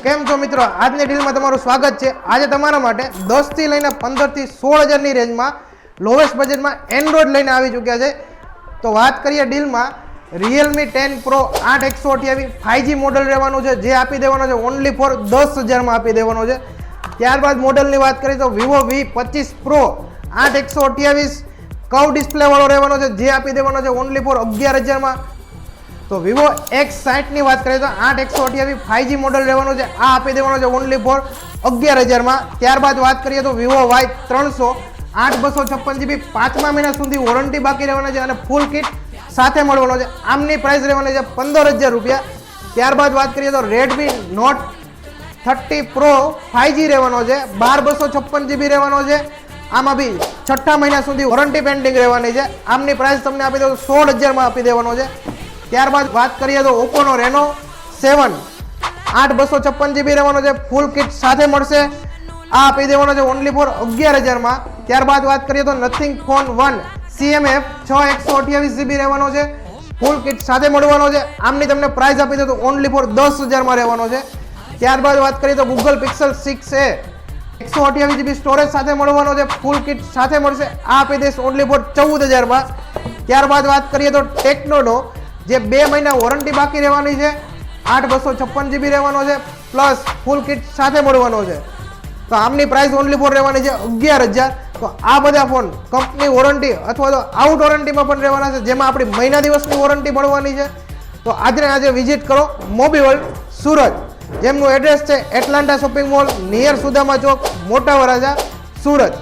કેમ છો મિત્રો, આજની ડીલમાં તમારું સ્વાગત છે। આજે તમારા માટે 10 થી લઈને 15 થી 16,000 ની રેન્જમાં લોવેસ્ટ બજેટમાં એન્ડ્રોઇડ લઈને આવી ચૂક્યા છે। તો વાત કરીએ ડીલમાં, Realme 10 Pro 8 5G મોડલ રહેવાનું છે, જે આપી દેવાનો છે ઓનલી ફોર 10,000 માં આપી દેવાનો છે। ત્યારબાદ મોડલની વાત કરીએ તો Vivo V25 Pro 8 curve display વાળો રહેવાનો છે, જે આપી દેવાનો છે ઓનલી ફોર 11,000 માં। તો Vivo X60 ની વાત કરીએ તો 8 5G મોડલ રહેવાનું છે, આ આપી દેવાનો છે ઓનલી ફોર 11,000 માં। ત્યારબાદ વાત કરીએ તો Vivo Y300 8 256GB 5મા મહિના સુધી વોરંટી બાકી રહેવાના છે અને ફૂલ કિટ સાથે મળવાનો છે, આમની પ્રાઇસ રહેવાની છે 15,000 રૂપિયા। ત્યારબાદ વાત કરીએ તો Redmi Note 30 Pro 5G રહેવાનો છે, 12 256GB રહેવાનો છે, આમાં બી 6ઠા મહિના સુધી વોરંટી પેન્ડિંગ રહેવાની છે, આમની પ્રાઇસ તમને આપી દો 16,000 માં આપી દેવાનો છે। ત્યારબાદ વાત કરીએ તો Oppo નો Reno 7 8 256GB રહેવાનો છે, ફૂલ કિટ સાથે મળશે, આ આપી દેવાનો છે ઓનલી ફોર 11,000 માં। ત્યારબાદ વાત કરીએ તો Nothing Phone 1 CMF 6 128GB રહેવાનો છે, ફૂલ કિટ સાથે મળવાનો છે, આમની તમને પ્રાઇસ આપી દો તો ઓનલી ફોર 10,000 માં રહેવાનો છે। ત્યારબાદ વાત કરીએ તો Google Pixel 6a 128GB storage સાથે મળવાનો છે, ફૂલ કિટ સાથે મળશે, આ આપી દઈશ ઓનલી ફોર 14,000 માં। ત્યારબાદ વાત કરીએ તો ટેકનોનો જે 2 મહિના વોરંટી બાકી રહેવાની છે, 8 256GB રહેવાનો છે, પ્લસ ફૂલ કિટ સાથે મળવાનો છે, તો આમની પ્રાઇસ ઓનલી ફોર રહેવાની છે 11,000। તો આ બધા ફોન કંપની વોરંટી અથવા તો આઉટ વોરંટીમાં પણ રહેવાના છે, જેમાં આપણી મહિના દિવસની વોરંટી મળવાની છે। તો આજે વિઝિટ કરો મોબી વર્લ્ડ સુરત, જેમનું એડ્રેસ છે Atlanta shopping mall near Sudama Chowk, Mota Varachha, Surat.